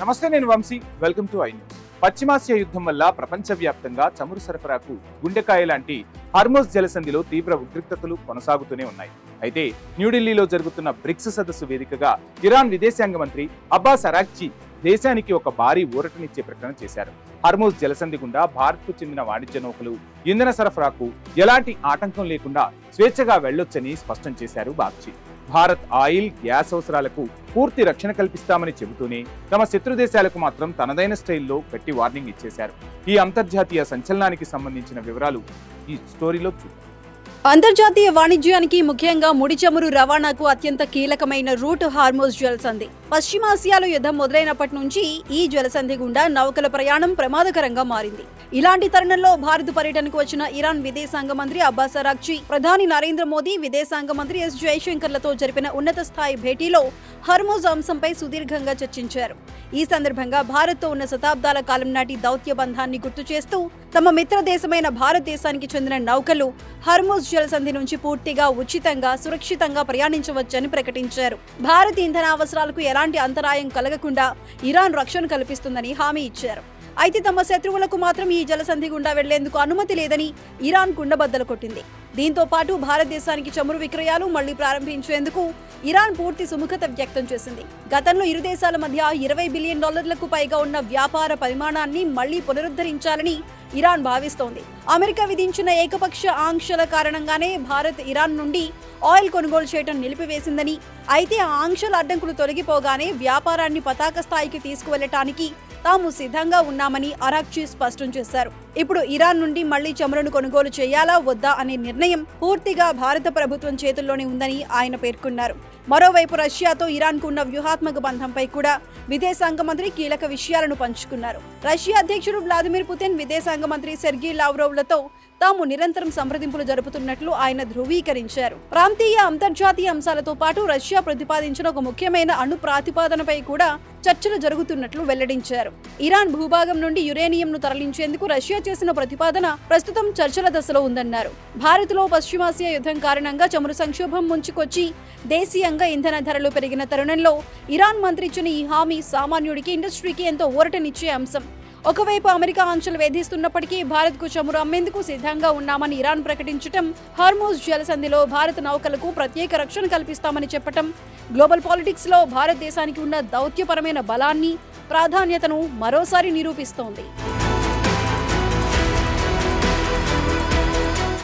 నమస్తే, నేను Vamsi. Welcome to I News. పశ్చిమాసియా యుద్ధం వల్ల ప్రపంచవ్యాప్తంగా చమురు సరఫరాకు గుండెకాయ లాంటి హార్మోజ్ జలసంధిలో తీవ్ర ఉద్రిక్తతలు కొనసాగుతూనే ఉన్నాయి. అయితే న్యూఢిల్లీలో జరుగుతున్న బ్రిక్స్ సదస్సు వేదికగా ఇరాన్ విదేశాంగ మంత్రి అబ్బాస్ అరాగ్చి దేశానికి ఒక భారీ ఊరటనిచ్చే ప్రకటన చేశారు. హార్మోజ్ జలసంధి గుండా భారత్కు చెందిన వాణిజ్య నౌకలు ఇంధన సరఫరాకు ఎలాంటి ఆటంకం లేకుండా స్వేచ్ఛగా వెళ్లొచ్చని స్పష్టం చేశారు బాగ్చి. భారత్ ఆయిల్, గ్యాస్ అవసరాలకు పూర్తి రక్షణ కల్పిస్తామని చెబుతూనే తమ శత్రు దేశాలకు మాత్రం తనదైన స్టైల్లో గట్టి వార్నింగ్ ఇచ్చేశారు. ఈ అంతర్జాతీయ సంచలనానికి సంబంధించిన వివరాలు ఈ స్టోరీలో చూద్దాం. అంతర్జాతీయ వాణిజ్యానికి, ముఖ్యంగా ముడి చమురు రవాణాకు అత్యంత కీలకమైన రూట్ హార్మోజ్ జలసంధి. పశ్చిమాసియాలో యుద్ధం మొదలైనప్పటి నుంచి ఈ జలసంధి గుండా నౌకల ప్రయాణం ప్రమాదకరంగా మారింది. ఇలాంటి తరుణంలో భారత్ పర్యటనకు వచ్చిన ఇరాన్ విదేశాంగ మంత్రి అబ్బాస్ అరాగ్చి, ప్రధాని నరేంద్ర మోదీ, విదేశాంగ మంత్రి ఎస్ జయశంకర్లతో జరిపిన ఉన్నత స్థాయి భేటీలో హార్మోజ్ అంశంపై సుదీర్ఘంగా చర్చించారు. ఈ సందర్భంగా భారత్తో ఉన్న శతాబ్దాల కాలం నాటి దౌత్య బంధాన్ని గుర్తు చేస్తూ తమ మిత్ర దేశమైన భారతదేశానికి చెందిన నౌకలు హార్మోజ్ జలసంధి నుంచి పూర్తిగా ఉచితంగా, సురక్షితంగా ప్రయాణించవచ్చని ప్రకటించారు. భారత్ ఇంధన అవసరాలకు ఎలాంటి అంతరాయం కలగకుండా ఇరాన్ రక్షణ కల్పిస్తుందని హామీ ఇచ్చారు. అయితే తమ శత్రువులకు మాత్రం ఈ జలసంధి గుండా వెళ్లేందుకు అనుమతి లేదని ఇరాన్ కుండబద్దలు కొట్టింది. దీంతో పాటు భారతదేశానికి చమురు విక్రయాలు మళ్లీ ప్రారంభించేందుకు ఇరాన్ పూర్తి సుముఖత వ్యక్తం చేసింది. గతంలో ఇరు దేశాల మధ్య $20 బిలియన్ పైగా ఉన్న వ్యాపార పరిమాణాన్ని మళ్లీ పునరుద్ధరించాలని ఇరాన్ భావిస్తోంది. అమెరికా విధించిన ఏకపక్ష ఆంక్షల కారణంగానే భారత్ ఇరాన్ నుండి ఆయిల్ కొనుగోలు చేయడం నిలిపివేసిందని, అయితే ఆ ఆంక్షల అడ్డంకులు తొలగిపోగానే వ్యాపారాన్ని పతాక స్థాయికి తీసుకువెళ్లటానికి తాము సిద్ధంగా ఉన్నామని అరాగ్చి స్పష్టం చేశారు. ఇప్పుడు ఇరాన్ నుండి మళ్లీ చమురును కొనుగోలు చేయాలా వద్దా అనే నిర్ణయం పూర్తిగా భారత ప్రభుత్వం చేతుల్లోనే ఉందని ఆయన పేర్కొన్నారు. మరోవైపు రష్యాతో ఇరాన్కు ఉన్న వ్యూహాత్మక బంధంపై కూడా విదేశాంగ మంత్రి కీలక విషయాలను పంచుకున్నారు. రష్యా అధ్యక్షుడు వ్లాదిమిర్ పుతిన్, విదేశాంగ మంత్రి సెర్గీ లావ్రోవ్లతో తాము నిరంతరం సంప్రదింపులు జరుపుతున్నట్లు ఆయన ధృవీకరించారు. ప్రాంతీయ, అంతర్జాతీయ అంశాలతో పాటు రష్యా ప్రతిపాదించిన ఒక ముఖ్యమైన అణు ప్రాతిపాదనపై కూడా చర్చలు జరుగుతున్నట్లు వెల్లడించారు. ఇరాన్ భూభాగం నుండి యురేనియంను తరలించేందుకు రష్యా చేసిన ప్రతిపాదన ప్రస్తుతం చర్చల దశలో ఉందన్నారు. భారత్లో పశ్చిమాసియా యుద్ధం కారణంగా చమురు సంక్షోభం ముంచుకొచ్చి దేశీయంగా ఇంధన ధరలు పెరిగిన తరుణంలో ఇరాన్ మంత్రి ఇచ్చిన ఈ హామీ సామాన్యుడికి, ఇండస్ట్రీకి ఎంతో ఊరటనిచ్చే అంశం. ఒకవైపు అమెరికా ఆంక్షలు వేధిస్తున్నప్పటికీ భారత్కు చమురు అమ్మేందుకు సిద్ధంగా ఉన్నామని ఇరాన్ ప్రకటించటం, హార్మోజ్ జలసంధిలో భారత నౌకలకు ప్రత్యేక రక్షణ కల్పిస్తామని చెప్పటం గ్లోబల్ పాలిటిక్స్ లో భారతదేశానికి ఉన్న దౌత్యపరమైన బలాన్ని, ప్రాధాన్యతను మరోసారి నిరూపిస్తోంది.